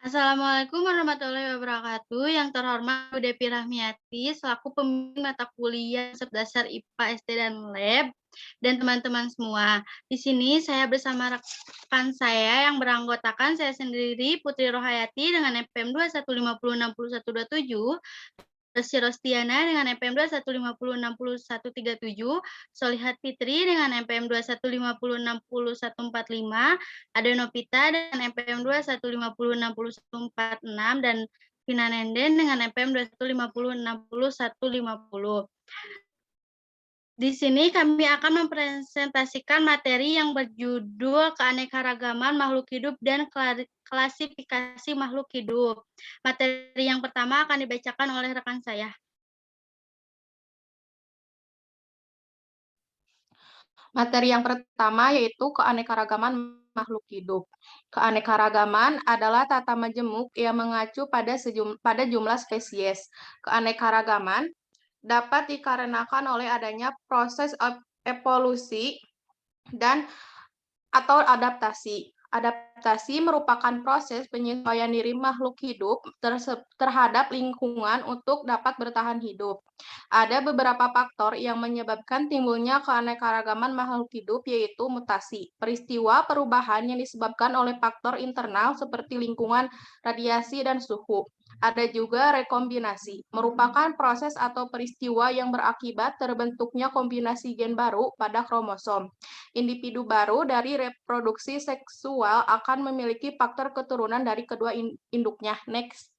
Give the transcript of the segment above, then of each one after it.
Assalamualaikum warahmatullahi wabarakatuh. Yang terhormat Bu Depi Rahmiati selaku pembimbing mata kuliah Konsep Dasar IPA, SD, dan Lab, dan teman-teman semua. Di sini saya bersama rekan saya yang beranggotakan saya sendiri Putri Rohayati dengan NPM 215060127, Resi Rostiana dengan NPM 215060137, Solihat Fitri dengan NPM 215060145, Ade Novita dengan NPM 215060146, dan Vina Nenden dengan NPM 215060150. Di sini kami akan mempresentasikan materi yang berjudul Keanekaragaman Makhluk Hidup dan Klasifikasi Makhluk Hidup. Materi yang pertama akan dibacakan oleh rekan saya. Materi yang pertama yaitu keanekaragaman makhluk hidup. Keanekaragaman adalah tata majemuk yang mengacu pada jumlah spesies. Keanekaragaman dapat dikarenakan oleh adanya proses evolusi dan atau adaptasi. Adaptasi merupakan proses penyesuaian diri makhluk hidup terhadap lingkungan untuk dapat bertahan hidup. Ada beberapa faktor yang menyebabkan timbulnya keanekaragaman makhluk hidup, yaitu mutasi, peristiwa perubahan yang disebabkan oleh faktor internal seperti lingkungan, radiasi, dan suhu. Ada juga rekombinasi, merupakan proses atau peristiwa yang berakibat terbentuknya kombinasi gen baru pada kromosom. Individu baru dari reproduksi seksual akan memiliki faktor keturunan dari kedua induknya. Next.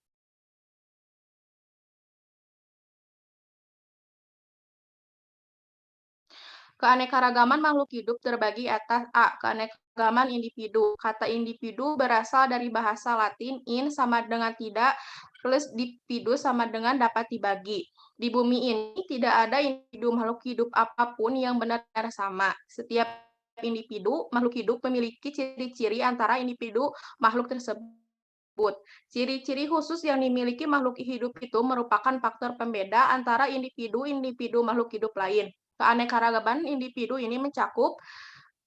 Keanekaragaman makhluk hidup terbagi atas A. Keanekaragaman individu. Kata individu berasal dari bahasa Latin in sama dengan tidak, plus dividu sama dengan dapat dibagi. Di bumi ini tidak ada individu makhluk hidup apapun yang benar-benar sama. Setiap individu makhluk hidup memiliki ciri-ciri antara individu makhluk tersebut. Ciri-ciri khusus yang dimiliki makhluk hidup itu merupakan faktor pembeda antara individu-individu makhluk hidup lain. Keanekaragaman individu ini mencakup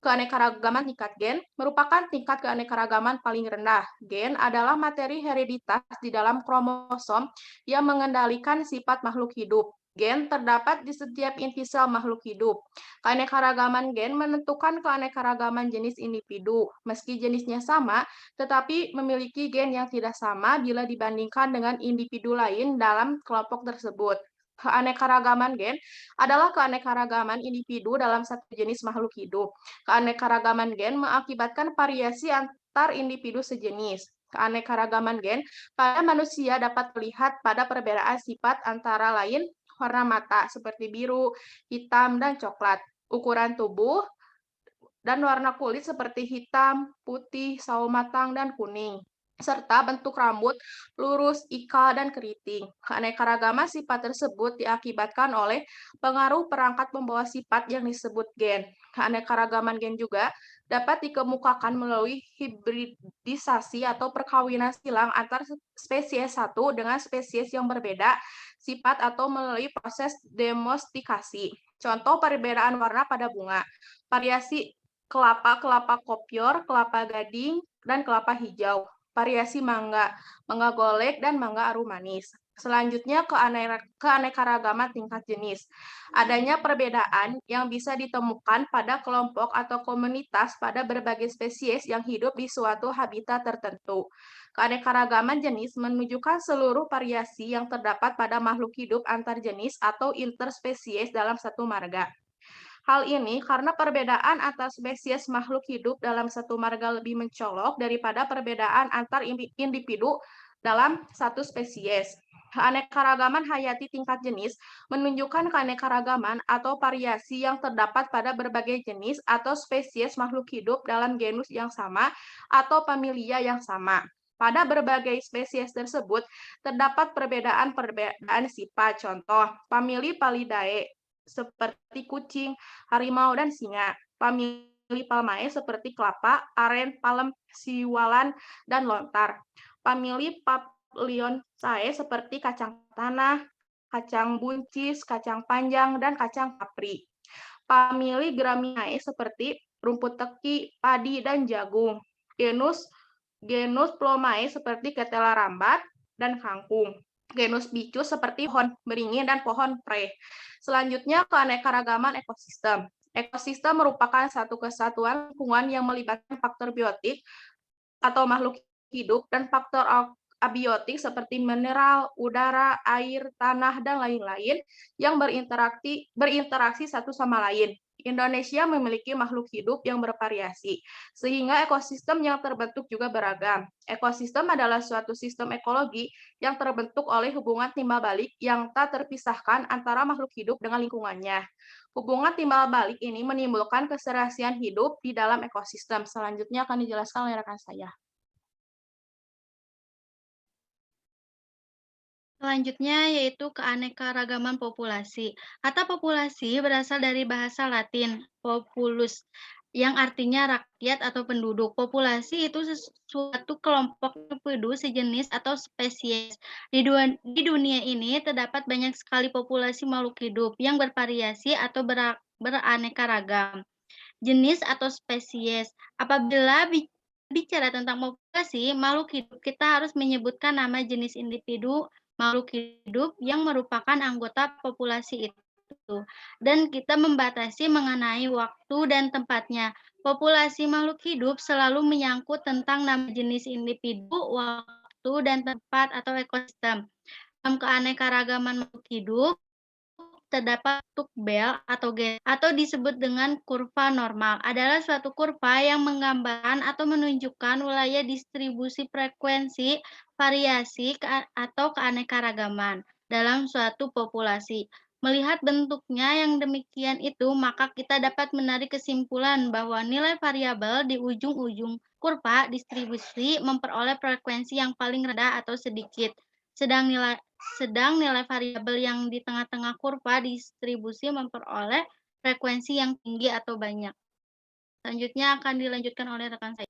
keanekaragaman tingkat gen, merupakan tingkat keanekaragaman paling rendah. Gen adalah materi hereditas di dalam kromosom yang mengendalikan sifat makhluk hidup. Gen terdapat di setiap inti sel makhluk hidup. Keanekaragaman gen menentukan keanekaragaman jenis individu. Meski jenisnya sama, tetapi memiliki gen yang tidak sama bila dibandingkan dengan individu lain dalam kelompok tersebut. Keanekaragaman gen adalah keanekaragaman individu dalam satu jenis makhluk hidup. Keanekaragaman gen mengakibatkan variasi antar individu sejenis. Keanekaragaman gen pada manusia dapat terlihat pada perbedaan sifat antara lain warna mata seperti biru, hitam, dan coklat, ukuran tubuh, dan warna kulit seperti hitam, putih, sawo matang, dan kuning, serta bentuk rambut, lurus, ika, dan keriting. Keanekaragaman sifat tersebut diakibatkan oleh pengaruh perangkat pembawa sifat yang disebut gen. Keanekaragaman gen juga dapat dikemukakan melalui hibridisasi atau perkawinan silang antar spesies satu dengan spesies yang berbeda sifat atau melalui proses domestikasi. Contoh perbedaan warna pada bunga, variasi kelapa, kelapa kopior, kelapa gading, dan kelapa hijau. Variasi mangga, mangga golek, dan mangga arum manis. Selanjutnya, keanekaragaman tingkat jenis. Adanya perbedaan yang bisa ditemukan pada kelompok atau komunitas pada berbagai spesies yang hidup di suatu habitat tertentu. Keanekaragaman jenis menunjukkan seluruh variasi yang terdapat pada makhluk hidup antar jenis atau interspesies dalam satu marga. Hal ini karena perbedaan antar spesies makhluk hidup dalam satu marga lebih mencolok daripada perbedaan antar individu dalam satu spesies. Keanekaragaman hayati tingkat jenis menunjukkan keanekaragaman atau variasi yang terdapat pada berbagai jenis atau spesies makhluk hidup dalam genus yang sama atau familia yang sama. Pada berbagai spesies tersebut terdapat perbedaan-perbedaan sifat. Contoh, famili Palidae seperti kucing, harimau, dan singa. Famili Palmae seperti kelapa, aren, palem, siwalan, dan lontar. Famili Papilionsae seperti kacang tanah, kacang buncis, kacang panjang, dan kacang kapri. Famili Gramiae seperti rumput teki, padi, dan jagung. Genus Genus Plomae seperti ketela rambat dan kangkung. Genus Bicus seperti pohon beringin dan pohon pre. Selanjutnya, keanekaragaman ekosistem. Ekosistem merupakan satu kesatuan lingkungan yang melibatkan faktor biotik atau makhluk hidup dan faktor abiotik seperti mineral, udara, air, tanah, dan lain-lain yang berinteraksi satu sama lain. Indonesia memiliki makhluk hidup yang bervariasi, sehingga ekosistem yang terbentuk juga beragam. Ekosistem adalah suatu sistem ekologi yang terbentuk oleh hubungan timbal balik yang tak terpisahkan antara makhluk hidup dengan lingkungannya. Hubungan timbal balik ini menimbulkan keserasian hidup di dalam ekosistem. Selanjutnya akan dijelaskan oleh rekan saya. Selanjutnya yaitu keanekaragaman populasi. Kata populasi berasal dari bahasa Latin populus yang artinya rakyat atau penduduk. Populasi itu suatu kelompok individu sejenis atau spesies. Di dunia ini terdapat banyak sekali populasi makhluk hidup yang bervariasi atau beraneka ragam. Jenis atau spesies. Apabila bicara tentang populasi makhluk hidup, kita harus menyebutkan nama jenis individu makhluk hidup yang merupakan anggota populasi itu. Dan kita membatasi mengenai waktu dan tempatnya. Populasi makhluk hidup selalu menyangkut tentang nama jenis individu, waktu, dan tempat atau ekosistem. Dalam keanekaragaman makhluk hidup, terdapat bentuk bel atau disebut dengan kurva normal adalah suatu kurva yang menggambarkan atau menunjukkan wilayah distribusi frekuensi, variasi, atau keanekaragaman dalam suatu populasi. Melihat bentuknya yang demikian itu, maka kita dapat menarik kesimpulan bahwa nilai variabel di ujung-ujung kurva distribusi memperoleh frekuensi yang paling rendah atau sedikit, sedang nilai variabel yang di tengah-tengah kurva distribusi memperoleh frekuensi yang tinggi atau banyak. Selanjutnya akan dilanjutkan oleh rekan saya.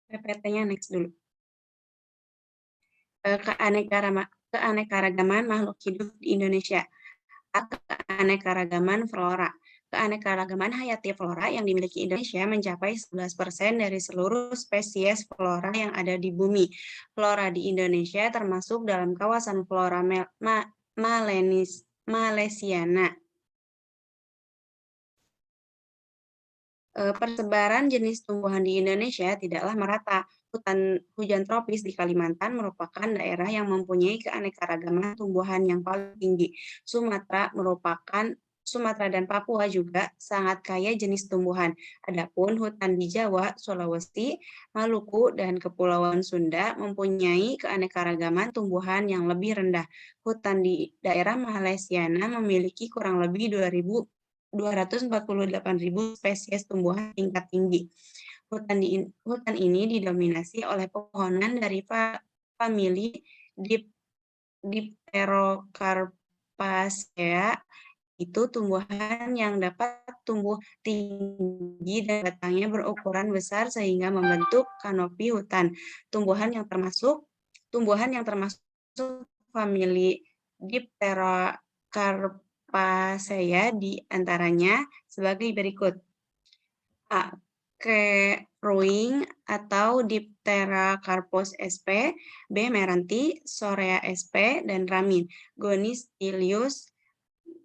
PPT-nya next dulu. Keanekaragaman makhluk hidup di Indonesia. Keanekaragaman flora. Keanekaragaman hayati flora yang dimiliki Indonesia mencapai 11% dari seluruh spesies flora yang ada di bumi. Flora di Indonesia termasuk dalam kawasan flora Malaysiana. Persebaran jenis tumbuhan di Indonesia tidaklah merata. Hujan tropis di Kalimantan merupakan daerah yang mempunyai keanekaragaman tumbuhan yang paling tinggi. Sumatera dan Papua juga sangat kaya jenis tumbuhan. Adapun hutan di Jawa, Sulawesi, Maluku, dan Kepulauan Sunda mempunyai keanekaragaman tumbuhan yang lebih rendah. Hutan di daerah Malaysiana memiliki kurang lebih 248.000 spesies tumbuhan tingkat tinggi. Hutan ini didominasi oleh pepohonan dari famili Dipterocarpaceae, itu tumbuhan yang dapat tumbuh tinggi dan batangnya berukuran besar sehingga membentuk kanopi hutan. Tumbuhan yang termasuk famili Dipterocarpaceae di antaranya sebagai berikut. A. Keruing atau Diptera-Carpus sp. B. Meranti, Sorea sp. dan Ramin, Gonis tilius,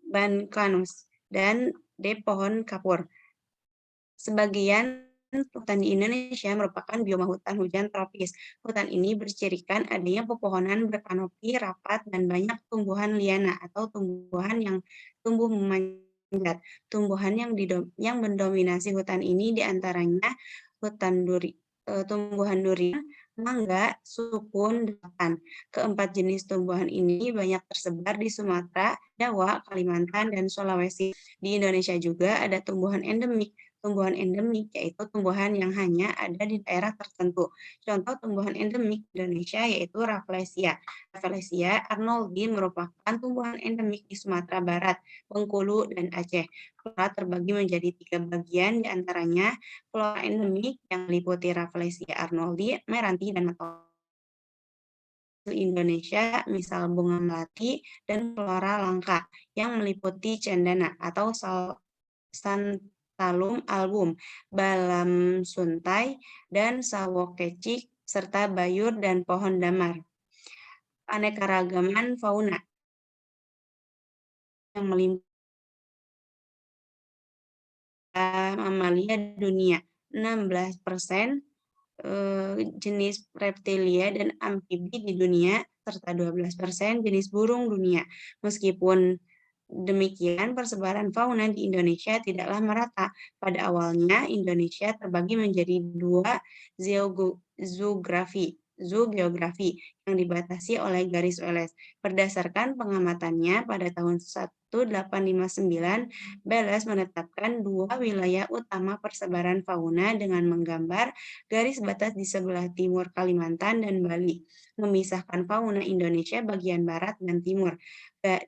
Bancanus, dan D. Pohon kapur. Sebagian hutan di Indonesia merupakan bioma hutan hujan tropis. Hutan ini bercirikan adanya pepohonan berkanopi rapat dan banyak tumbuhan liana atau tumbuhan yang tumbuh memanjat. Tumbuhan yang mendominasi hutan ini diantaranya tumbuhan durian, mangga, sukun, dan rotan. Keempat jenis tumbuhan ini banyak tersebar di Sumatera, Jawa, Kalimantan, dan Sulawesi. Di Indonesia juga ada tumbuhan endemik. Tumbuhan endemik yaitu tumbuhan yang hanya ada di daerah tertentu. Contoh tumbuhan endemik Indonesia yaitu Rafflesia. Rafflesia arnoldii merupakan tumbuhan endemik di Sumatera Barat, Bengkulu, dan Aceh. Flora terbagi menjadi 3 bagian, diantaranya flora endemik yang meliputi Rafflesia arnoldii, meranti, dan metode Indonesia, misal bunga melati, dan flora langka yang meliputi cendana atau talum album, balam suntai, dan sawo kecik, serta bayur dan pohon damar. Aneka-ragaman fauna yang melimpah mamalia dunia, 16% jenis reptilia dan amfibi di dunia, serta 12% jenis burung dunia. Meskipun demikian, persebaran fauna di Indonesia tidaklah merata. Pada awalnya, Indonesia terbagi menjadi dua zoogeografi yang dibatasi oleh garis Wallace. Berdasarkan pengamatannya, pada tahun 1859, Wallace menetapkan dua wilayah utama persebaran fauna dengan menggambar garis batas di sebelah timur Kalimantan dan Bali, memisahkan fauna Indonesia bagian barat dan timur.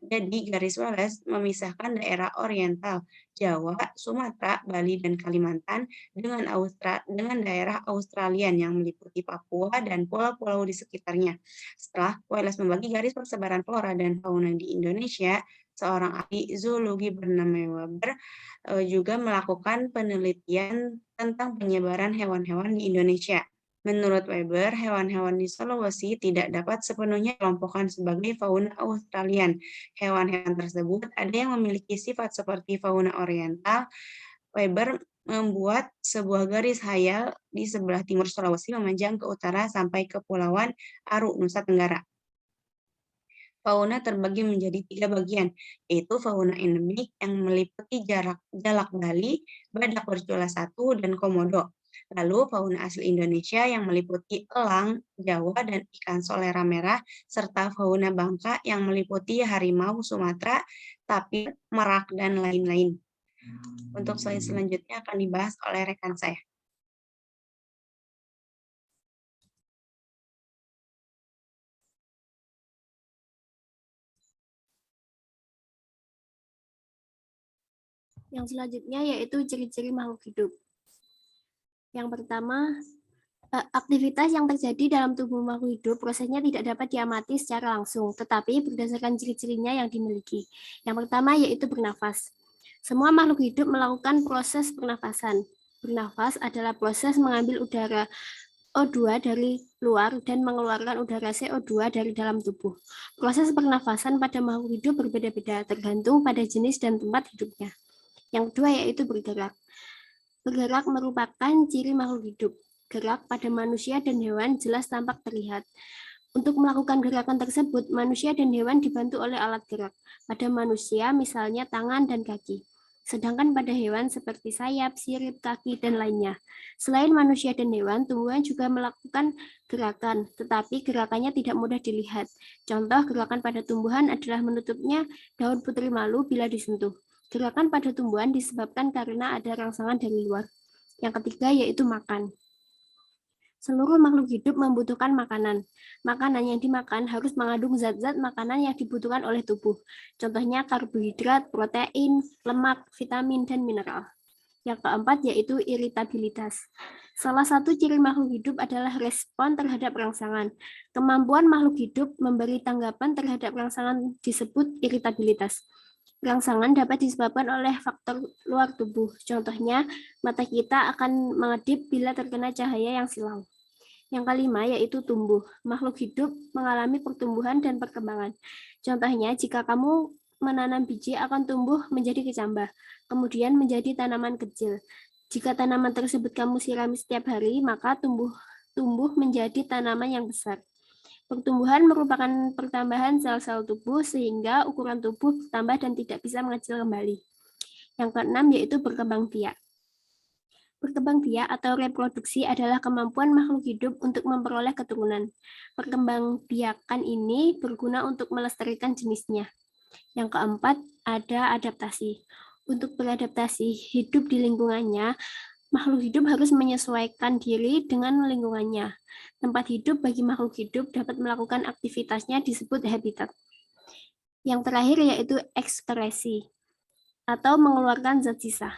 Jadi garis Wallace memisahkan daerah oriental, Jawa, Sumatera, Bali, dan Kalimantan dengan daerah Australian yang meliputi Papua dan pulau-pulau di sekitarnya. Setelah Wallace membagi garis persebaran flora dan fauna di Indonesia, seorang ahli zoologi bernama Weber juga melakukan penelitian tentang penyebaran hewan-hewan di Indonesia. Menurut Weber, hewan-hewan di Sulawesi tidak dapat sepenuhnya dikelompokkan sebagai fauna Australian. Hewan-hewan tersebut ada yang memiliki sifat seperti fauna oriental. Weber membuat sebuah garis hayal di sebelah timur Sulawesi memanjang ke utara sampai ke Kepulauan Aru, Nusa Tenggara. Fauna terbagi menjadi 3 bagian, yaitu fauna endemik yang meliputi jalak Bali, badak bercula 1, dan komodo. Lalu fauna asli Indonesia yang meliputi elang, Jawa, dan ikan solera merah, serta fauna Bangka yang meliputi harimau Sumatera, tapir, merak, dan lain-lain. Untuk slide selanjutnya akan dibahas oleh rekan saya. Yang selanjutnya yaitu ciri-ciri makhluk hidup. Yang pertama, aktivitas yang terjadi dalam tubuh makhluk hidup prosesnya tidak dapat diamati secara langsung, tetapi berdasarkan ciri-cirinya yang dimiliki. Yang pertama yaitu bernafas. Semua makhluk hidup melakukan proses pernafasan. Bernafas adalah proses mengambil udara O2 dari luar dan mengeluarkan udara CO2 dari dalam tubuh. Proses pernafasan pada makhluk hidup berbeda-beda tergantung pada jenis dan tempat hidupnya. Yang kedua yaitu bergerak. Bergerak merupakan ciri makhluk hidup. Gerak pada manusia dan hewan jelas tampak terlihat. Untuk melakukan gerakan tersebut, manusia dan hewan dibantu oleh alat gerak. Pada manusia misalnya tangan dan kaki. Sedangkan pada hewan seperti sayap, sirip, kaki, dan lainnya. Selain manusia dan hewan, tumbuhan juga melakukan gerakan, tetapi gerakannya tidak mudah dilihat. Contoh gerakan pada tumbuhan adalah menutupnya daun putri malu bila disentuh. Gerakan pada tumbuhan disebabkan karena ada rangsangan dari luar. Yang ketiga yaitu makan. Seluruh makhluk hidup membutuhkan makanan. Makanan yang dimakan harus mengandung zat-zat makanan yang dibutuhkan oleh tubuh. Contohnya karbohidrat, protein, lemak, vitamin, dan mineral. Yang keempat yaitu iritabilitas. Salah satu ciri makhluk hidup adalah respon terhadap rangsangan. Kemampuan makhluk hidup memberi tanggapan terhadap rangsangan disebut iritabilitas. Rangsangan dapat disebabkan oleh faktor luar tubuh. Contohnya, mata kita akan mengedip bila terkena cahaya yang silau. Yang kelima yaitu tumbuh. Makhluk hidup mengalami pertumbuhan dan perkembangan. Contohnya, jika kamu menanam biji akan tumbuh menjadi kecambah, kemudian menjadi tanaman kecil. Jika tanaman tersebut kamu sirami setiap hari, maka tumbuh menjadi tanaman yang besar. Pertumbuhan merupakan pertambahan sel-sel tubuh sehingga ukuran tubuh bertambah dan tidak bisa mengecil kembali. Yang keenam yaitu berkembang biak. Berkembang biak atau reproduksi adalah kemampuan makhluk hidup untuk memperoleh keturunan. Perkembangbiakan ini berguna untuk melestarikan jenisnya. Yang keempat, ada adaptasi. Untuk beradaptasi hidup di lingkungannya, makhluk hidup harus menyesuaikan diri dengan lingkungannya. Tempat hidup bagi makhluk hidup dapat melakukan aktivitasnya disebut habitat. Yang terakhir yaitu ekskresi atau mengeluarkan zat sisa.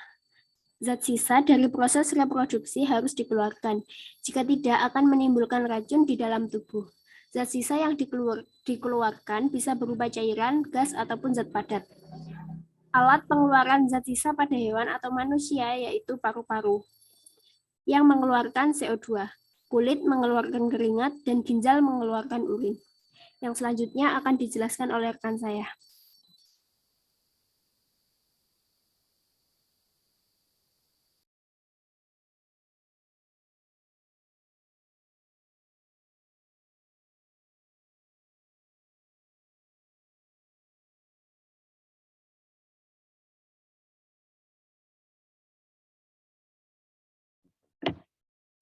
Zat sisa dari proses reproduksi harus dikeluarkan. Jika tidak akan menimbulkan racun di dalam tubuh. Zat sisa yang dikeluarkan bisa berupa cairan, gas, ataupun zat padat. alat pengeluaran zat sisa pada hewan atau manusia, yaitu paru-paru yang mengeluarkan CO2, kulit mengeluarkan keringat, dan ginjal mengeluarkan urin. Yang selanjutnya akan dijelaskan oleh rekan saya.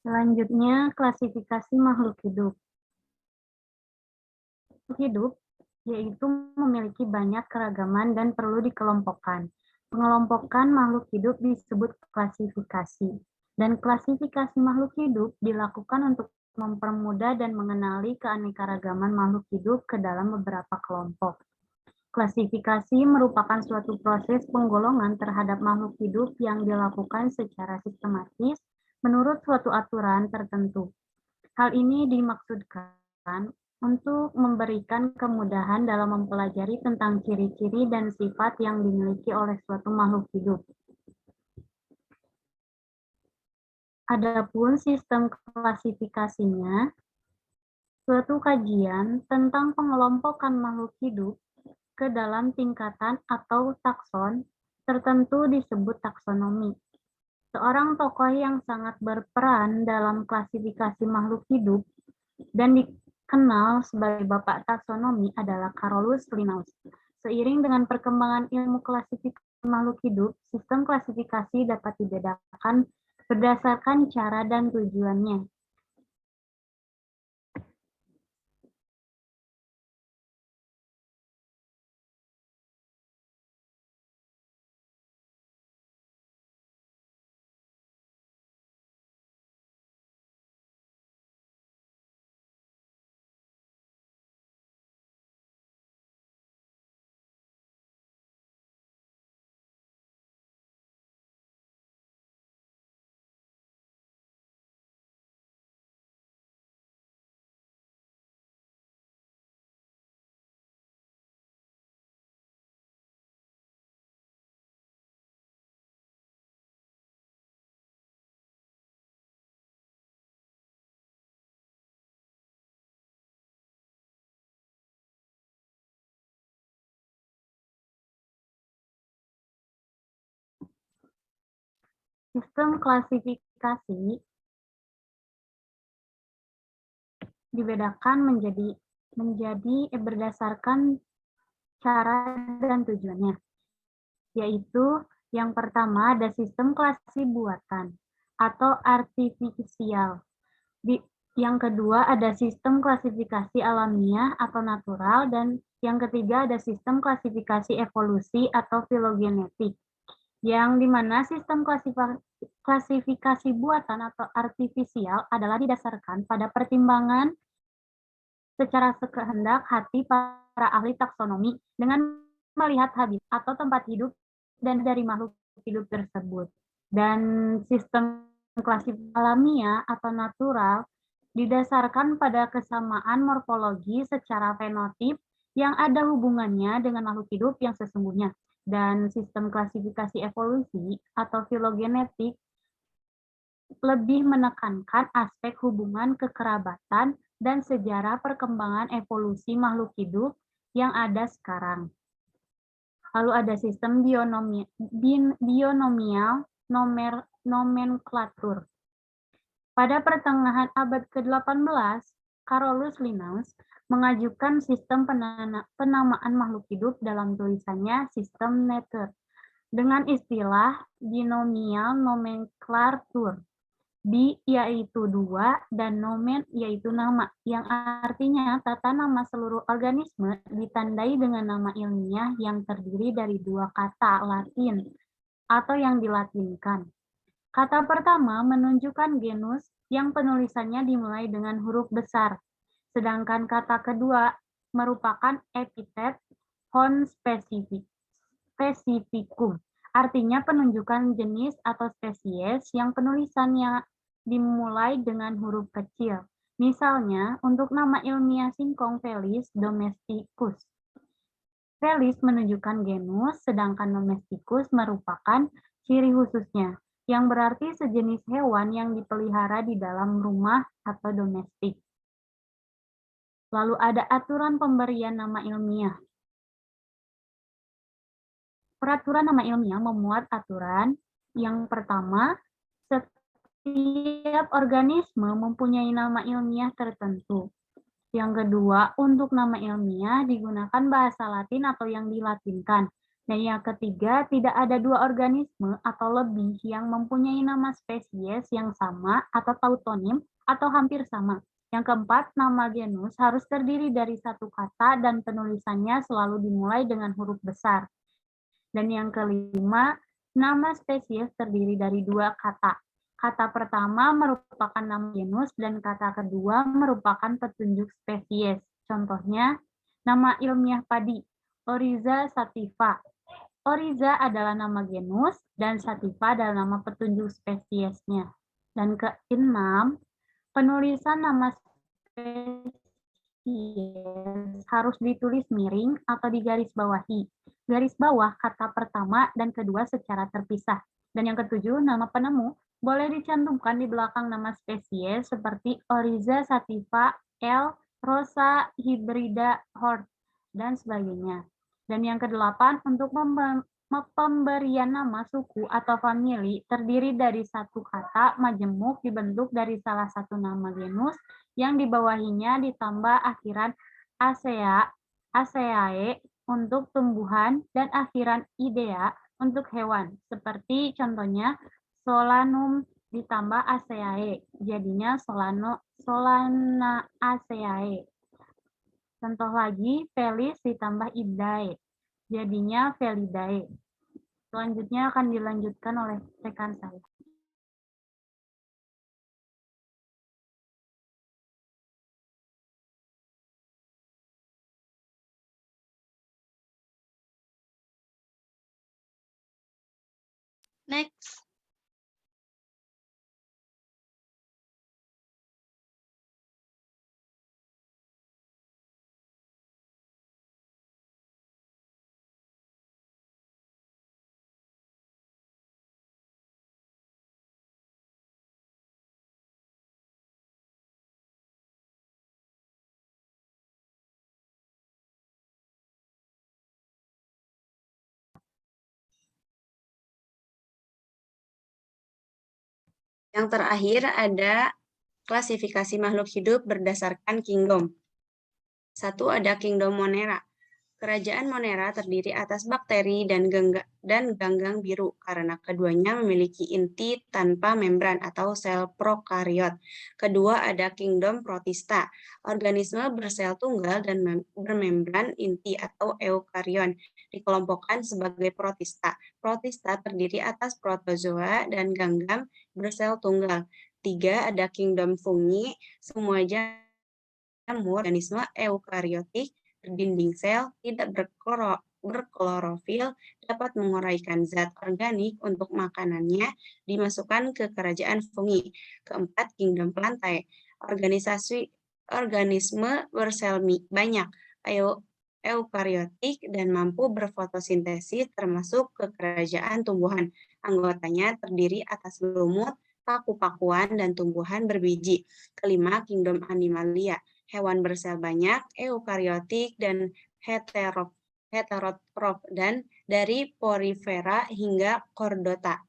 Selanjutnya, klasifikasi makhluk hidup. Makhluk hidup yaitu memiliki banyak keragaman dan perlu dikelompokkan. Pengelompokan makhluk hidup disebut klasifikasi. Dan klasifikasi makhluk hidup dilakukan untuk mempermudah dan mengenali keanekaragaman makhluk hidup ke dalam beberapa kelompok. Klasifikasi merupakan suatu proses penggolongan terhadap makhluk hidup yang dilakukan secara sistematis menurut suatu aturan tertentu. Hal ini dimaksudkan untuk memberikan kemudahan dalam mempelajari tentang ciri-ciri dan sifat yang dimiliki oleh suatu makhluk hidup. Adapun sistem klasifikasinya, suatu kajian tentang pengelompokan makhluk hidup ke dalam tingkatan atau takson tertentu disebut taksonomi. Seorang tokoh yang sangat berperan dalam klasifikasi makhluk hidup dan dikenal sebagai Bapak Taksonomi adalah Carolus Linnaeus. Seiring dengan perkembangan ilmu klasifikasi makhluk hidup, sistem klasifikasi dapat dibedakan berdasarkan cara dan tujuannya. Sistem klasifikasi dibedakan menjadi berdasarkan cara dan tujuannya, yaitu yang pertama ada sistem klasifikasi buatan atau artifisial. Yang kedua ada sistem klasifikasi alamiah atau natural, dan yang ketiga ada sistem klasifikasi evolusi atau filogenetik. Yang dimana sistem klasifikasi buatan atau artifisial adalah didasarkan pada pertimbangan secara sekehendak hati para ahli taksonomi dengan melihat habitat atau tempat hidup dan dari makhluk hidup tersebut. Dan sistem klasifikasi alamiah atau natural didasarkan pada kesamaan morfologi secara fenotip yang ada hubungannya dengan makhluk hidup yang sesungguhnya. Dan sistem klasifikasi evolusi atau filogenetik lebih menekankan aspek hubungan kekerabatan dan sejarah perkembangan evolusi makhluk hidup yang ada sekarang. Lalu ada sistem bionomial nomenklatur. Pada pertengahan abad ke-18, Carolus Linnaeus mengajukan sistem penamaan makhluk hidup dalam tulisannya Sistem Nature dengan istilah binomial nomenklatur. Bi yaitu dua dan nomen yaitu nama, yang artinya tata nama seluruh organisme ditandai dengan nama ilmiah yang terdiri dari dua kata Latin atau yang dilatinkan. Kata pertama menunjukkan genus yang penulisannya dimulai dengan huruf besar. Sedangkan kata kedua merupakan epitet conspecificum, artinya penunjukan jenis atau spesies yang penulisannya dimulai dengan huruf kecil. Misalnya, untuk nama ilmiah singkong Felis domesticus, Felis menunjukkan genus, sedangkan domesticus merupakan ciri khususnya, yang berarti sejenis hewan yang dipelihara di dalam rumah atau domestik. Lalu ada aturan pemberian nama ilmiah. Peraturan nama ilmiah memuat aturan yang pertama, setiap organisme mempunyai nama ilmiah tertentu. Yang kedua, untuk nama ilmiah digunakan bahasa Latin atau yang dilatinkan. Dan yang ketiga, tidak ada dua organisme atau lebih yang mempunyai nama spesies yang sama atau tautonim atau hampir sama. Yang keempat, nama genus harus terdiri dari satu kata dan penulisannya selalu dimulai dengan huruf besar. Dan yang kelima, nama spesies terdiri dari dua kata. Kata pertama merupakan nama genus dan kata kedua merupakan petunjuk spesies. Contohnya, nama ilmiah padi, Oryza sativa. Oryza adalah nama genus dan sativa adalah nama petunjuk spesiesnya. Dan keenam, penulisan nama spesies harus ditulis miring atau digarisbawahi. Garis bawah kata pertama dan kedua secara terpisah. Dan yang ketujuh, nama penemu boleh dicantumkan di belakang nama spesies seperti Oryza sativa, L. rosa hybrida Hort, dan sebagainya. Dan yang kedelapan, untuk pemberian nama suku atau famili terdiri dari satu kata majemuk dibentuk dari salah satu nama genus yang di bawahinya ditambah akhiran asea, aseae untuk tumbuhan dan akhiran idea untuk hewan. Seperti contohnya Solanum ditambah aseae, jadinya Solanaaceae. Contoh lagi, Felis ditambah Idae, jadinya Felidae. Selanjutnya akan dilanjutkan oleh rekan saya. Next. Yang terakhir ada klasifikasi makhluk hidup berdasarkan kingdom. 1 ada kingdom Monera. Kerajaan Monera terdiri atas bakteri dan ganggang biru karena keduanya memiliki inti tanpa membran atau sel prokariot. Kedua ada kingdom Protista, organisme bersel tunggal dan bermembran inti atau eukarion, dikelompokkan sebagai protista. Protista terdiri atas protozoa dan ganggang bersel tunggal. 3 ada kingdom Fungi, semua jamur organisme eukariotik berdinding sel tidak berklorofil dapat menguraikan zat organik untuk makanannya dimasukkan ke kerajaan fungi. Keempat, kingdom plantae, organisme bersel banyak, eukariotik dan mampu berfotosintesis termasuk ke kerajaan tumbuhan. Anggotanya terdiri atas lumut, paku-pakuan, dan tumbuhan berbiji. Kelima, kingdom animalia, hewan bersel banyak, eukariotik, dan heterotrof, dan dari porifera hingga chordata.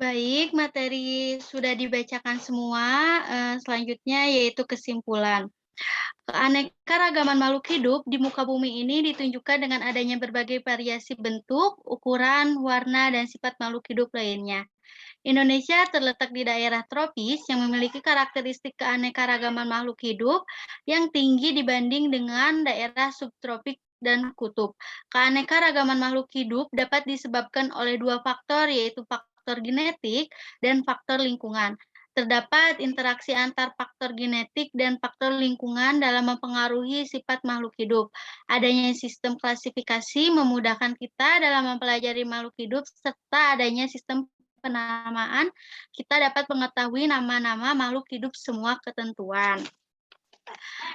Baik, materi sudah dibacakan semua. Selanjutnya yaitu kesimpulan. Keanekaragaman makhluk hidup di muka bumi ini ditunjukkan dengan adanya berbagai variasi bentuk, ukuran, warna, dan sifat makhluk hidup lainnya. Indonesia terletak di daerah tropis yang memiliki karakteristik keanekaragaman makhluk hidup yang tinggi dibanding dengan daerah subtropik dan kutub. Keanekaragaman makhluk hidup dapat disebabkan oleh dua faktor, yaitu faktor genetik dan faktor lingkungan. Terdapat interaksi antar faktor genetik dan faktor lingkungan dalam mempengaruhi sifat makhluk hidup. Adanya sistem klasifikasi memudahkan kita dalam mempelajari makhluk hidup, serta adanya sistem penamaan, kita dapat mengetahui nama-nama makhluk hidup semua ketentuan.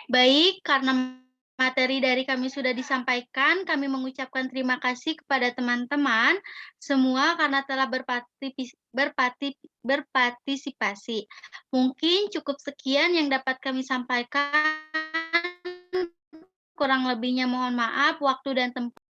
Baik, karena materi dari kami sudah disampaikan, kami mengucapkan terima kasih kepada teman-teman semua karena telah berpartisipasi. Mungkin cukup sekian yang dapat kami sampaikan. Kurang lebihnya mohon maaf, waktu dan tempat